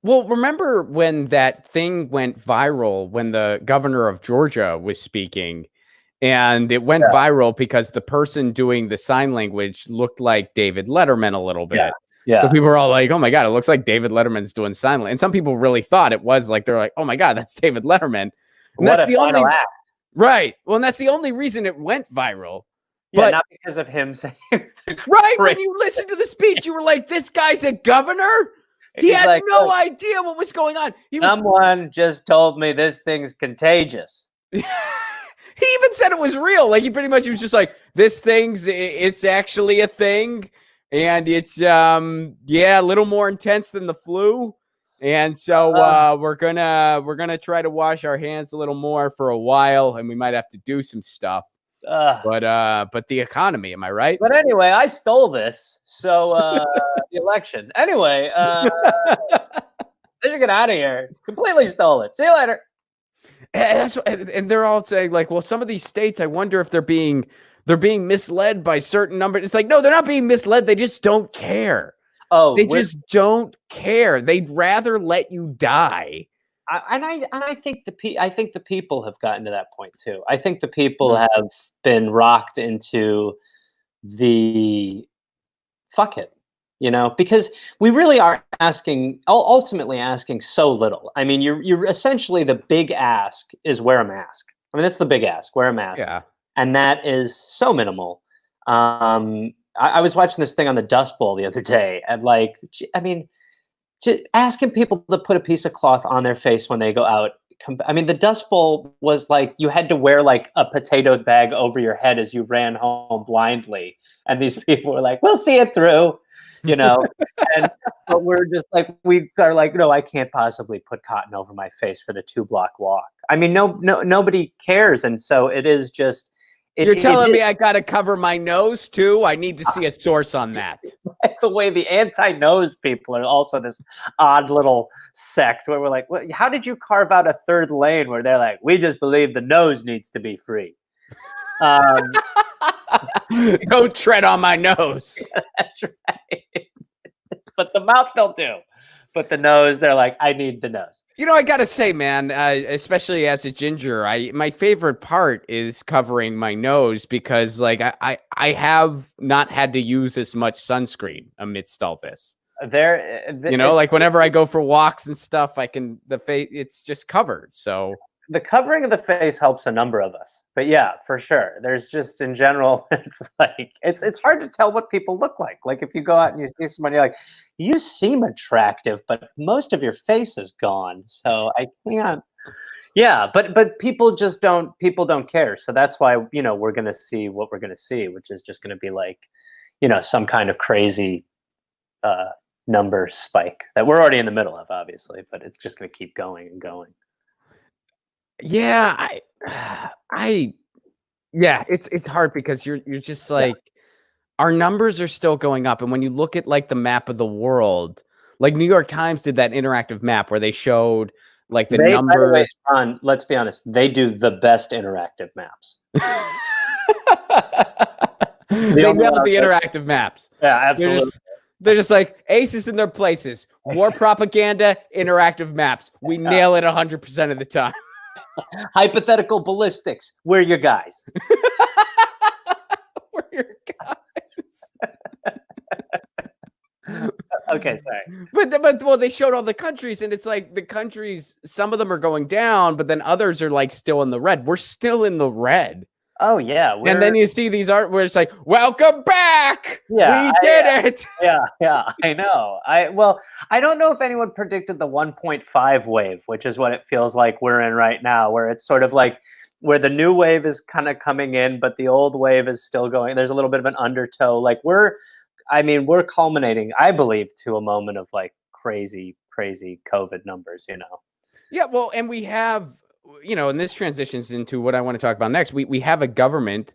Well, remember when that thing went viral when the governor of Georgia was speaking, and it went Yeah. viral because the person doing the sign language looked like David Letterman a little Yeah. bit. So Yeah. people were all like, "Oh my god, it looks like David Letterman's doing sign language." And some people really thought it was like they're like, "Oh my god, that's David Letterman." And What that's a the final only act. right. Well, and that's the only reason it went viral. Yeah, But not because of him saying right great. when you listen to the speech, you were like, "This guy's a governor." He He's had like, no "Look, idea what was going on. He was someone just told me this thing's contagious." he even said it was real. Like he pretty much was just like, this thing's it's actually a thing, and it's yeah, a little more intense than the flu. And so we're gonna try to wash our hands a little more for a while, and we might have to do some stuff. But the economy, am I right? But anyway, I stole this. So the election. Anyway, let's get out of here. Completely stole it. See you later. And they're all saying like, well, some of these states, I wonder if they're being misled by certain numbers. It's like, no, they're not being misled. They just don't care. Oh, They just don't care. They'd rather let you die. I think the people have gotten to that point too. I think the people have been rocked into the fuck it, because we really are ultimately asking so little. I mean, you're essentially, the big ask is wear a mask. I mean, that's the big ask, wear a mask. Yeah. And that is so minimal. I was watching this thing on the Dust Bowl the other day, and I mean, asking people to put a piece of cloth on their face when they go out. I mean, the Dust Bowl was like you had to wear like a potato bag over your head as you ran home blindly, and these people were like, "We'll see it through," but we're just like, we are like, "No, I can't possibly put cotton over my face for the 2-block walk." I mean, nobody cares, and so it is just. You're telling me I got to cover my nose too? I need to see a source on that. The way the anti-nose people are also this odd little sect where we're like, well, how did you carve out a third lane where they're like, we just believe the nose needs to be free? Don't tread on my nose. That's right. But the mouth they'll do. But the nose, they're like, I need the nose. I gotta say, man, especially as a ginger, my favorite part is covering my nose because, like, I have not had to use as much sunscreen amidst all this. Like whenever I go for walks and stuff, the face, it's just covered. So the covering of the face helps a number of us. But yeah, for sure. There's just, in general, it's like, it's hard to tell what people look like. Like if you go out and you see somebody, you're like, you seem attractive, but most of your face is gone. So I can't. Yeah, but people don't care. So that's why, we're going to see what we're going to see, which is just going to be like, some kind of crazy number spike that we're already in the middle of, obviously, but it's just going to keep going and going. Yeah, it's hard because you're just like, our numbers are still going up. And when you look at like the map of the world, like New York Times did that interactive map where they showed like the numbers. Ron, let's be honest, they do the best interactive maps. They nailed the interactive maps. Yeah, absolutely. They're just like aces in their places. War propaganda, interactive maps. We nail it 100% of the time. Hypothetical ballistics. We're your guys. We're your guys. Okay, sorry. But they showed all the countries, and it's like the countries, some of them are going down, but then others are like still in the red. We're still in the red. Oh yeah. And then you see these art where it's like, welcome back. Yeah, we did it. Yeah, I know. I don't know if anyone predicted the 1.5 wave, which is what it feels like we're in right now, where it's sort of like where the new wave is kind of coming in, but the old wave is still going. There's a little bit of an undertow. Like we're culminating, I believe, to a moment of like crazy COVID numbers, Yeah, well, and we have, and this transitions into what I want to talk about next. We have a government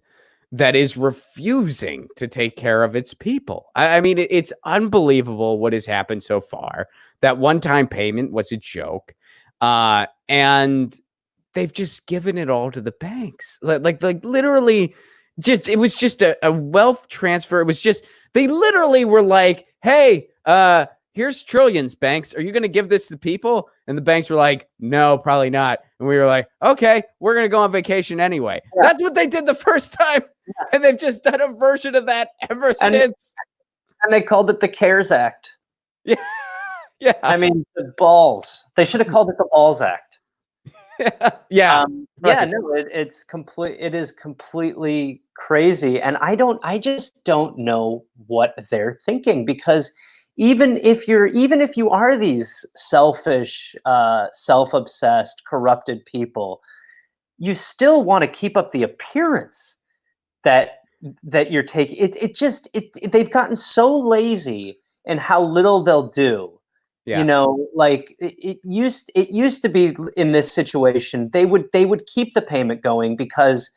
that is refusing to take care of its people. I mean, it's unbelievable what has happened so far. That one-time payment was a joke. And they've just given it all to the banks. Like literally, it was just a wealth transfer. It was just, they literally were like, hey, here's trillions, banks. Are you going to give this to people? And the banks were like, no, probably not. And we were like, okay, we're going to go on vacation anyway. Yeah. That's what they did the first time. Yeah. And they've just done a version of that ever since. And they called it the CARES Act. Yeah. Yeah. I mean, the balls. They should have called it the Balls Act. Yeah. Yeah, no, it's complete. It is completely crazy. And I just don't know what they're thinking, because even if you are these selfish, self-obsessed, corrupted people, you still want to keep up the appearance that you're taking. They've gotten so lazy in how little they'll do. Yeah. You know, like it used to be in this situation, they would keep the payment going because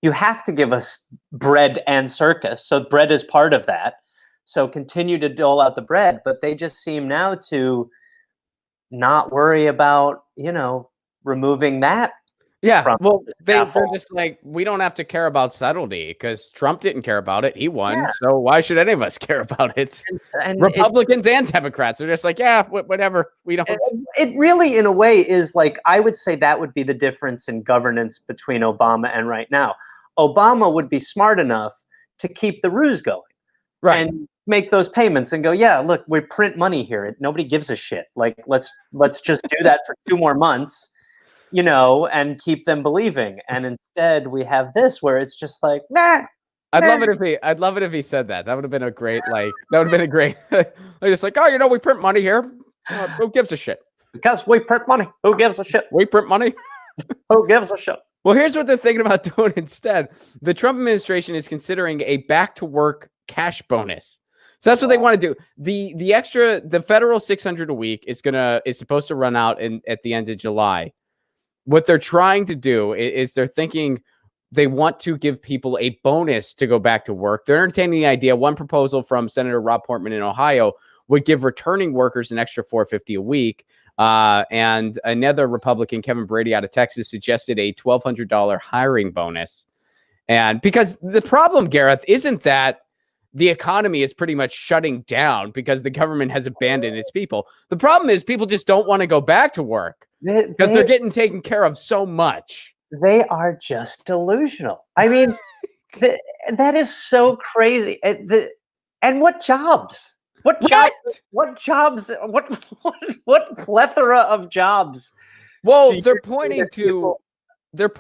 you have to give us bread and circus. So bread is part of that. So continue to dole out the bread, but they just seem now to not worry about, removing that. Yeah, well, they're just like, we don't have to care about subtlety because Trump didn't care about it. He won. Yeah. So why should any of us care about it? And Republicans and Democrats are just like, yeah, whatever. We don't. It really, in a way, is like, I would say that would be the difference in governance between Obama and right now. Obama would be smart enough to keep the ruse going. Right. And make those payments and go, yeah, look, we print money here. Nobody gives a shit. Like, let's just do that for 2 more months. And keep them believing. And instead we have this where it's just like, nah. I'd love it if he said that. That would have been a great, they're just like, oh, we print money here. Who gives a shit? Because we print money. Who gives a shit? We print money. Who gives a shit? Well, here's what they're thinking about doing instead. The Trump administration is considering a back to work cash bonus. So that's what they want to do. The federal $600 a week is supposed to run out at the end of July. What they're trying to do is they're thinking they want to give people a bonus to go back to work. They're entertaining the idea. One proposal from Senator Rob Portman in Ohio would give returning workers an extra $450 a week. And another Republican, Kevin Brady out of Texas, suggested a $1,200 hiring bonus. And because the problem, Gareth, isn't that the economy is pretty much shutting down because the government has abandoned its people. The problem is people just don't want to go back to work because they're getting taken care of so much. They are just delusional. I mean, that is so crazy. And what jobs? What jobs? What plethora of jobs? Well, they're pointing to that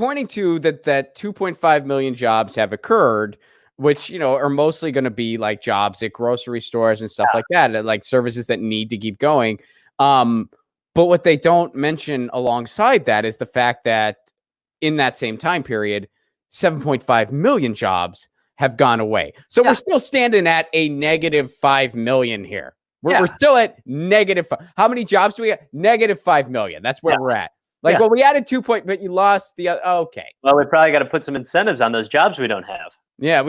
2.5 million jobs have occurred, which, are mostly going to be like jobs at grocery stores and stuff like that, like services that need to keep going. But what they don't mention alongside that is the fact that in that same time period, 7.5 million jobs have gone away. So we're still standing at a negative 5 million here. We're still at negative. How many jobs do we have? Negative 5 million. That's where we're at. Like, well, we added 2 point, but you lost the other. Okay. Well, we probably got to put some incentives on those jobs we don't have. Yeah,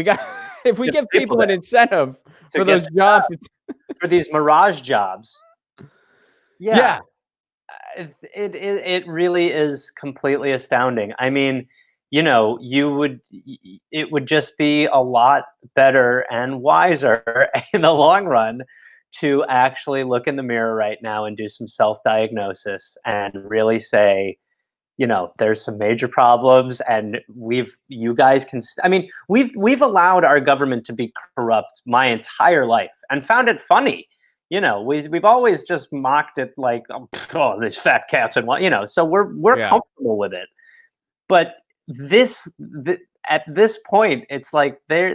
if we give people an incentive for those jobs, for these mirage jobs. Yeah. It really is completely astounding. I mean, it would just be a lot better and wiser in the long run to actually look in the mirror right now and do some self-diagnosis and really say, there's some major problems, and we've allowed our government to be corrupt my entire life and found it funny. We've always just mocked it like, oh, these fat cats and what, so we're comfortable with it. But at this point, it's like they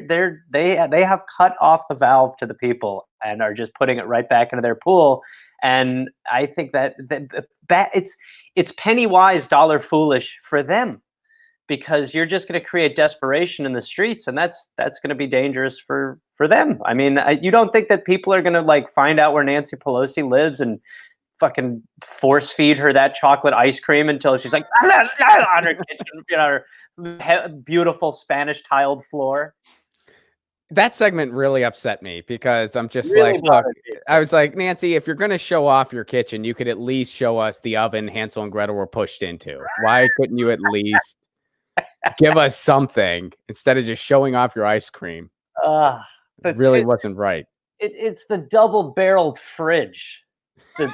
have cut off the valve to the people and are just putting it right back into their pool. And I think that it's penny wise, dollar foolish for them, because you're just going to create desperation in the streets, and that's going to be dangerous for them. I mean, you don't think that people are going to find out where Nancy Pelosi lives and fucking force feed her that chocolate ice cream until she's like on her kitchen, her beautiful Spanish tiled floor. That segment really upset me because I'm just really look, I was like, Nancy, if you're going to show off your kitchen, you could at least show us the oven Hansel and Gretel were pushed into. Why couldn't you at least give us something instead of just showing off your ice cream? It really wasn't right. it's the double-barreled fridge. It's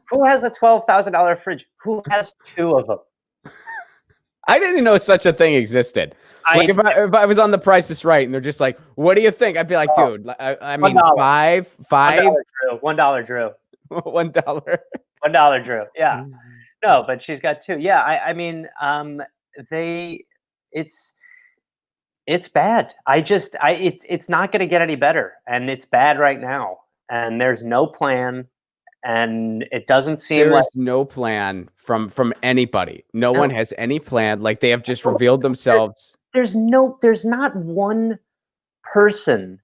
who has a $12,000 fridge? Who has two of them? I didn't know such a thing existed. Like if I was on The Price is Right and they're just like, "What do you think?" I'd be like, "Dude, I mean, $5, $1, Drew. $1." $1, Drew. Yeah. No, but she's got two. Yeah, I mean, it's bad. It's not going to get any better, and it's bad right now. And there's no plan, and it doesn't seem like there's no plan from anybody. No one has any plan. Like they have just revealed themselves. There's not one person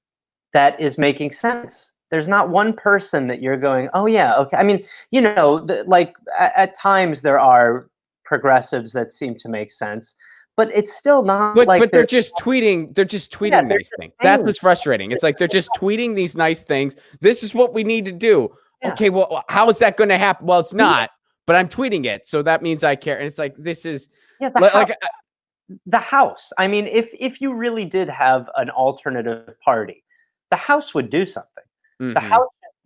that is making sense. There's not one person that you're going, oh yeah, okay. I mean, you know, like at times there are progressives that seem to make sense, but it's still not like. But they're just tweeting. They're just tweeting nice things. That's what's frustrating. It's like they're just tweeting these nice things. This is what we need to do. Yeah. Okay, well, how is that going to happen? Well, it's not. But I'm tweeting it, so that means I care. And it's like this is the House. I mean, if you really did have an alternative party, the House would do something. Mm-hmm.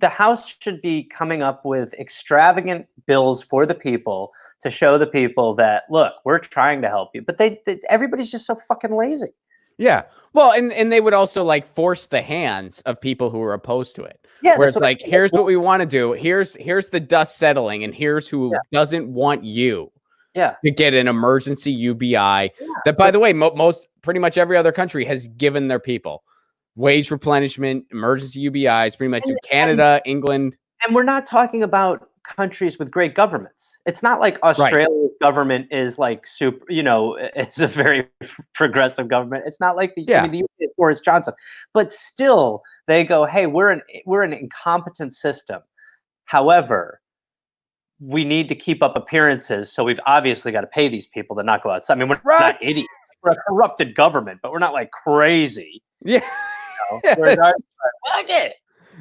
The House should be coming up with extravagant bills for the people to show the people that, look, we're trying to help you. But everybody's just so fucking lazy. Yeah. Well, and they would also like force the hands of people who are opposed to it. Yeah. Where it's like, here's what we want to do. Here's the dust settling, and here's who doesn't want you. Yeah. To get an emergency UBI. Yeah. That, by the way, pretty much every other country has given their people wage replenishment, emergency UBIs, pretty much in Canada, England. And we're not talking about countries with great governments. It's not like Australia's government is like super, you know, it's a very progressive government. It's not like I mean, the UK is Boris Johnson, but still they go, hey, we're an incompetent system. However, we need to keep up appearances, so we've obviously got to pay these people to not go outside. I mean, we're not idiots. We're a corrupted government, but we're not like crazy. Yeah. You know? Fuck it.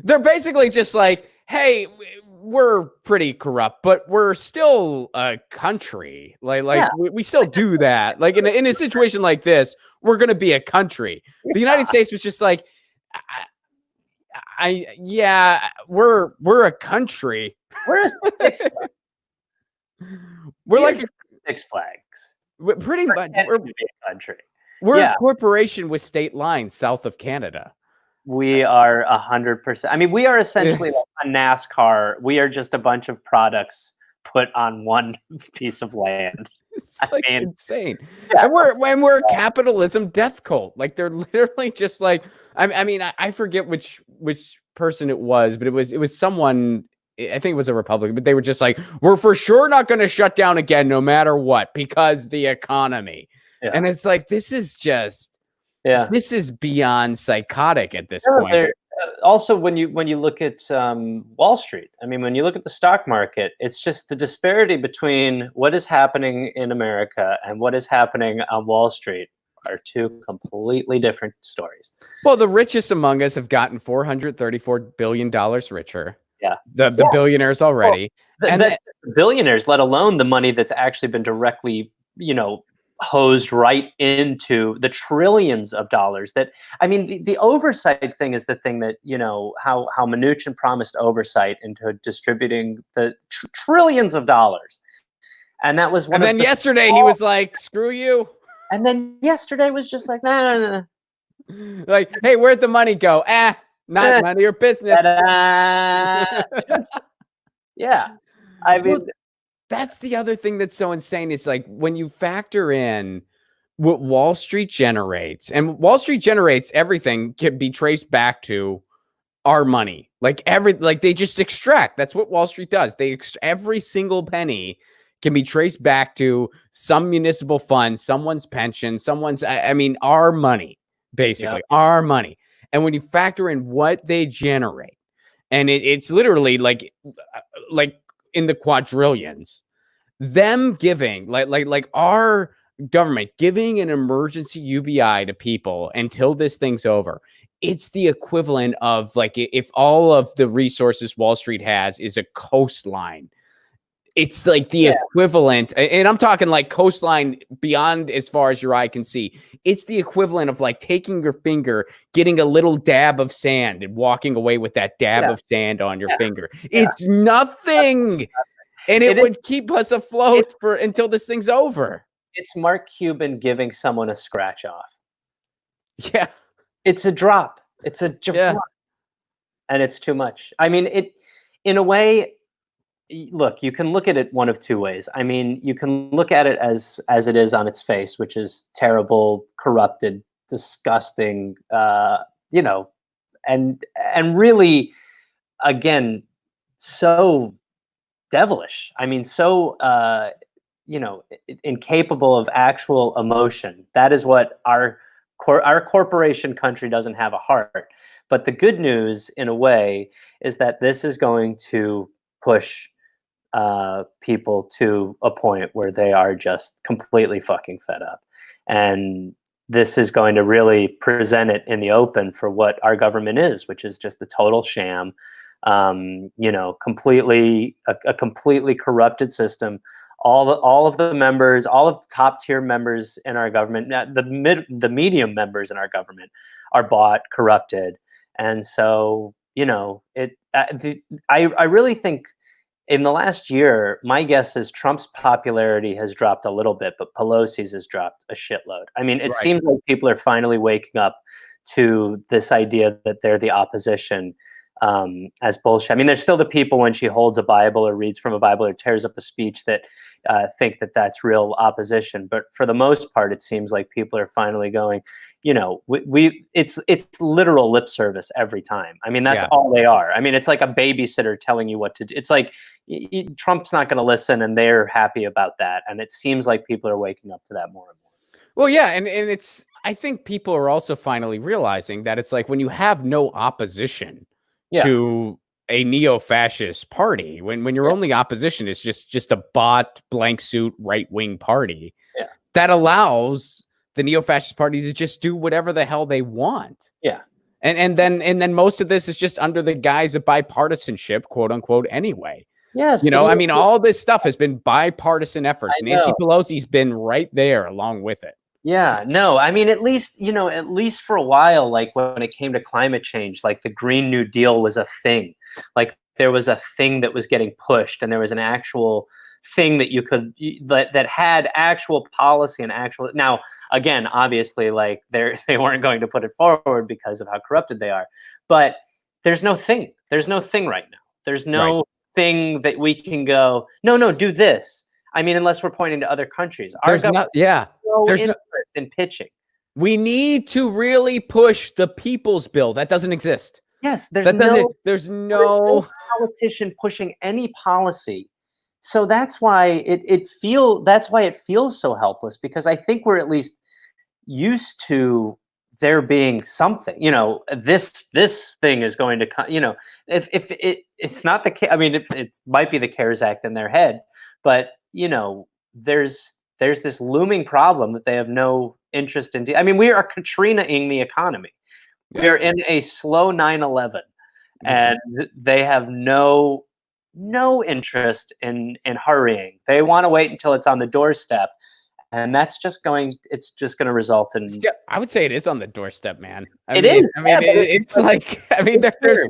They're basically just like, hey, we're pretty corrupt, but we're still a country. We still do that. Like in a situation like this, we're going to be a country. The United States was just like, we're a country. We're a Six Flags. We're like Six Flags. Pretty much. We're a country. We're a corporation with state lines south of Canada. We are 100%. I mean, we are essentially like a NASCAR. We are just a bunch of products put on one piece of land. It's insane. Yeah. And we're a capitalism death cult. Like they're literally just like, I mean, I forget which person it was, but it was someone, I think it was a Republican, but they were just like, we're for sure not going to shut down again, no matter what, because the economy. Yeah. And it's like, this is just, this is beyond psychotic at this point. Also, when you look at Wall Street, I mean, when you look at the stock market, it's just the disparity between what is happening in America and what is happening on Wall Street are two completely different stories. Well, the richest among us have gotten $434 billion richer. Yeah. The billionaires already. Well, and the billionaires, let alone the money that's actually been directly, you know, hosed right into the trillions of dollars that, I mean, the oversight thing is the thing that, you know, how Mnuchin promised oversight into distributing the trillions of dollars. And that was one. And then yesterday he was like, screw you. And then yesterday was just like, nah. Like, hey, where'd the money go? Not none of your business. Yeah. I mean, that's the other thing that's so insane. It's like when you factor in what Wall Street generates, and Wall Street generates everything can be traced back to our money. Like they just extract. That's what Wall Street does. Every single penny can be traced back to some municipal fund, someone's pension, our money, basically our money. And when you factor in what they generate, and it's literally like in the quadrillions, them giving like our government giving an emergency UBI to people until this thing's over. It's the equivalent of like if all of the resources Wall Street has is a coastline. It's like the equivalent, and I'm talking like coastline beyond as far as your eye can see. It's the equivalent of like taking your finger, getting a little dab of sand, and walking away with that dab of sand on your finger. It's nothing, and it would keep us afloat for until this thing's over. It's Mark Cuban giving someone a scratch off. Yeah, it's a drop. It's a drop, and it's too much. I mean, in a way. Look, you can look at it one of two ways. I mean, you can look at it as it is on its face, which is terrible, corrupted, disgusting, you know, and really, again, so devilish. I mean, so you know, incapable of actual emotion. That is what our corporation country doesn't have a heart. But the good news, in a way, is that this is going to push people to a point where they are just completely fucking fed up. And this is going to really present it in the open for what our government is, which is just a total sham, you know, completely a completely corrupted system. All of the members, all of the top tier members in our government, the medium members in our government are bought, corrupted. And so, you know, I really think in the last year, my guess is Trump's popularity has dropped a little bit, but Pelosi's has dropped a shitload. I mean, it seems like people are finally waking up to this idea that they're the opposition as bullshit. I mean, there's still the people when she holds a Bible or reads from a Bible or tears up a speech that think that that's real opposition. But for the most part, it seems like people are finally going, you know, it's literal lip service every time. I mean, that's all they are. I mean, it's like a babysitter telling you what to do. It's like Trump's not going to listen, and they're happy about that. And it seems like people are waking up to that more and more. Well, yeah, and it's, I think people are also finally realizing that it's like when you have no opposition to a neo-fascist party, when your only opposition is just a bot, blank suit, right-wing party, that allows the neo-fascist party to just do whatever the hell they want. Yeah. And then most of this is just under the guise of bipartisanship, quote unquote, anyway. Yes. You know, I mean, all this stuff has been bipartisan efforts. Nancy Pelosi's been right there along with it. Yeah, no, I mean, at least, you know, at least for a while, like when it came to climate change, like the Green New Deal was a thing. Like there was a thing that was getting pushed, and there was an actual thing that you could, that had actual policy and actual. Now, again, obviously, like they weren't going to put it forward because of how corrupted they are. But there's no thing. There's no thing right now. There's no thing that we can go, no, do this. I mean, unless we're pointing to other countries. There's not, there's no interest in pitching. We need to really push the People's Bill. That doesn't exist. Yes, there's no politician pushing any policy. So that's why it feels so helpless, because I think we're at least used to there being something, you know, this thing is going to come, you know, if it's not the, I mean, it might be the CARES Act in their head, but you know, there's this looming problem that they have no interest in. I mean, we are Katrina-ing the economy. We are in a slow 9/11, and they have no interest in hurrying. They want to wait until it's on the doorstep, and it's just going to result in. I would say it is on the doorstep, man. It is. I mean, it's like, I mean, there's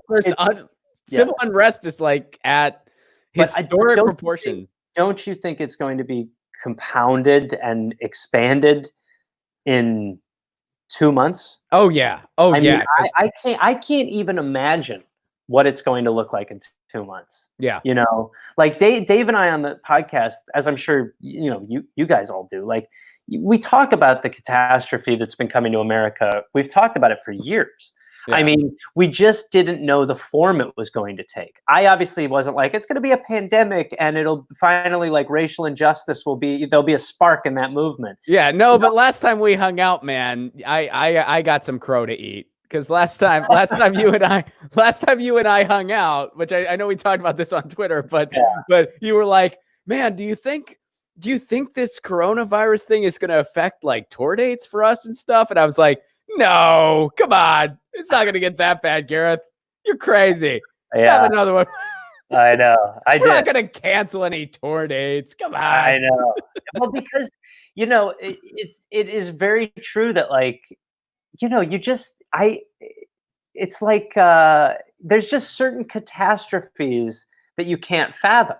civil unrest is like at historic proportions. Don't you think it's going to be compounded and expanded in 2 months? Oh yeah. I mean, I can't even imagine what it's going to look like in 2 months. Yeah. You know, like Dave and I on the podcast, as I'm sure you know, you guys all do, like we talk about the catastrophe that's been coming to America. We've talked about it for years. Yeah. I mean, we just didn't know the form it was going to take. I obviously wasn't like, it's going to be a pandemic and it'll finally, like, racial injustice there'll be a spark in that movement. Yeah, no, but last time we hung out, man, I got some crow to eat. Because last time you and I hung out, which I know we talked about this on Twitter, but you were like, man, do you think this coronavirus thing is going to affect like tour dates for us and stuff? And I was like, no, come on. It's not going to get that bad, Gareth. You're crazy. Yeah. Have another one. I know. We're not going to cancel any tour dates. Come on. I know. Well, because it is very true that like you just it's like there's just certain catastrophes that you can't fathom.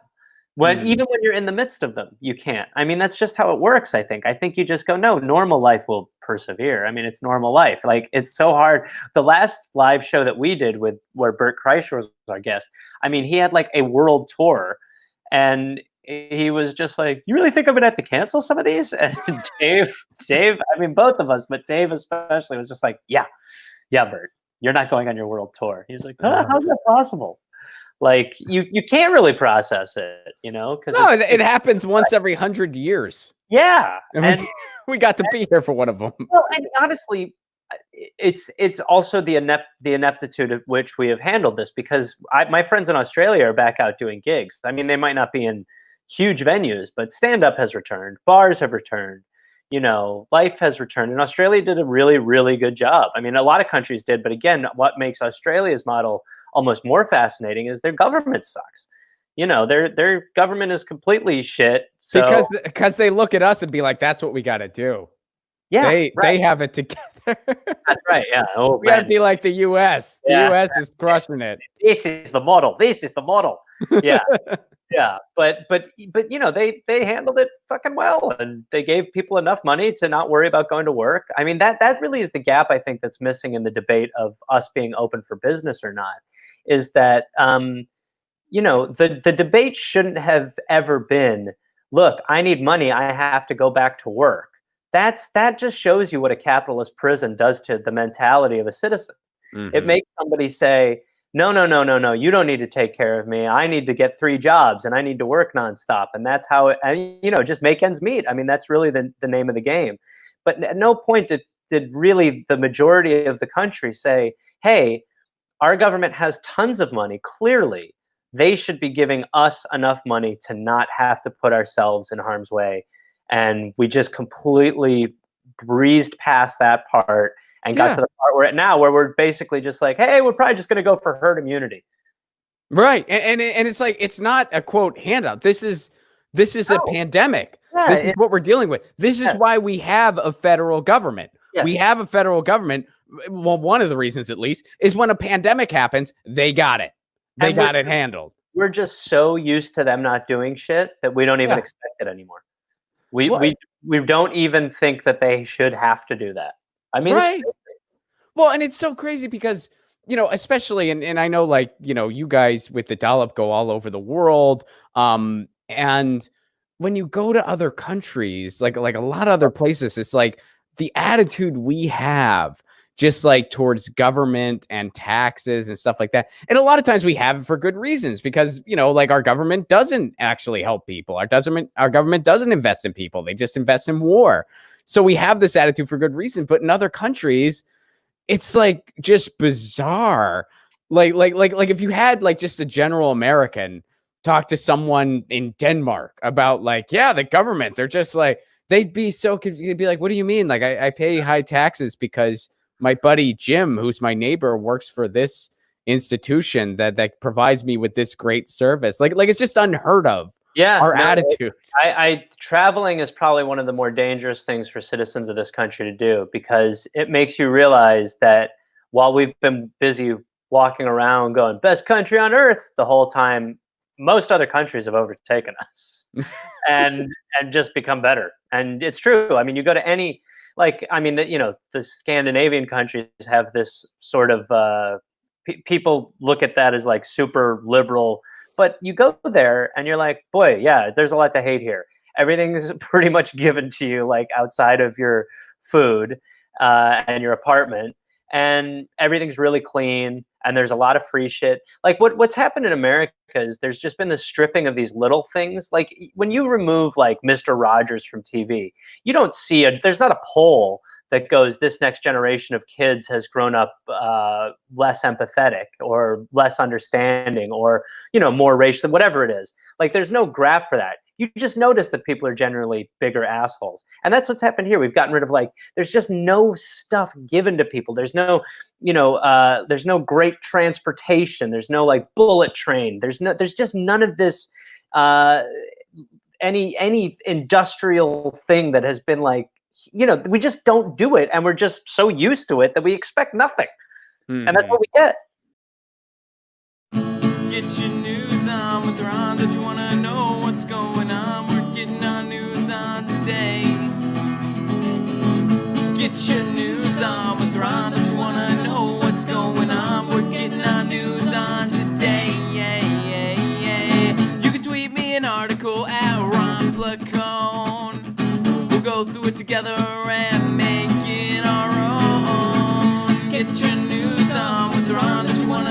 Even when you're in the midst of them, you can't. I mean, that's just how it works, I think. I think you just go, no, normal life will persevere. I mean, it's normal life. Like, it's so hard. The last live show that we did where Bert Kreischer was our guest, I mean, he had like a world tour, and he was just like, you really think I'm gonna have to cancel some of these? And Dave, I mean, both of us, but Dave especially was just like, yeah, Bert, you're not going on your world tour. He was like, huh, how's that possible? Like you can't really process it, because it happens once every 100 years. Yeah, and we got to be here for one of them. Well, and honestly, it's also the ineptitude of which we have handled this, because my friends in Australia are back out doing gigs. I mean, they might not be in huge venues, but stand-up has returned, bars have returned, life has returned, and Australia did a really, really good job. I mean, a lot of countries did, but again, what makes Australia's model almost more fascinating is their government sucks. Their government is completely shit. So, because they look at us and be like, that's what we got to do. Yeah, they have it together. That's right. Yeah. Oh, we got to be like the U.S. The U.S. is crushing it. This is the model. This is the model. Yeah. Yeah. But they handled it fucking well, and they gave people enough money to not worry about going to work. I mean, that really is the gap I think that's missing in the debate of us being open for business or not, is that the debate shouldn't have ever been, look, I need money, I have to go back to work. That just shows you what a capitalist prison does to the mentality of a citizen. Mm-hmm. It makes somebody say, no, you don't need to take care of me. I need to get 3 jobs and I need to work nonstop. And that's how just make ends meet. I mean, that's really the name of the game. But at no point did really the majority of the country say, hey, our government has tons of money, clearly. They should be giving us enough money to not have to put ourselves in harm's way. And we just completely breezed past that part and got to the part we're at now, where we're basically just like, hey, we're probably just going to go for herd immunity. Right. And it's like, it's not a quote handout. This is a pandemic. Yeah, this is what we're dealing with. This is why we have a federal government. Yes. We have a federal government. Well, one of the reasons, at least, is when a pandemic happens, they got it. They got it handled. We're just so used to them not doing shit that we don't even expect it anymore. We don't even think that they should have to do that. I mean, right. Well, and it's so crazy because, especially, and I know, like, you guys with the dollop go all over the world. And when you go to other countries, like a lot of other places, it's like the attitude we have just like towards government and taxes and stuff like that. And a lot of times we have it for good reasons, because, like, our government doesn't actually help people. Our government doesn't invest in people. They just invest in war. So we have this attitude for good reason. But in other countries, it's like just bizarre. Like if you had like just a general American talk to someone in Denmark about like, the government, they're just like, they'd be so confused. They'd be like, what do you mean? Like, I pay high taxes because my buddy Jim, who's my neighbor, works for this institution that provides me with this great service. Like it's just unheard of. Yeah, our attitude. Traveling is probably one of the more dangerous things for citizens of this country to do, because it makes you realize that while we've been busy walking around going best country on earth the whole time, most other countries have overtaken us and just become better. And it's true. I mean, you go to any, the Scandinavian countries have this sort of people look at that as like super liberal, but you go there and you're like, boy, yeah, there's a lot to hate here. Everything is pretty much given to you, like outside of your food and your apartment, and everything's really clean. And there's a lot of free shit. Like what's happened in America is there's just been this stripping of these little things. Like when you remove like Mr. Rogers from TV, you don't see there's not a poll that goes, this next generation of kids has grown up less empathetic or less understanding or, more racial, whatever it is. Like there's no graph for that. You just notice that people are generally bigger assholes. And that's what's happened here. We've gotten rid of, like, there's just no stuff given to people. There's no, there's no great transportation. There's no, like, bullet train. There's just none of this, any industrial thing that has been, like, we just don't do it. And we're just so used to it that we expect nothing. And that's what we get. Get your news on with Ron. Don't you want to know what's going on? We're getting our news on today. Get your news on with Ron. Don't you want to know what's going on? We're getting our news on today. Yeah, yeah, yeah. You can tweet me an article at Ron Placone. We'll go through it together and make it our own. Get your news on with Ron. Don't you want to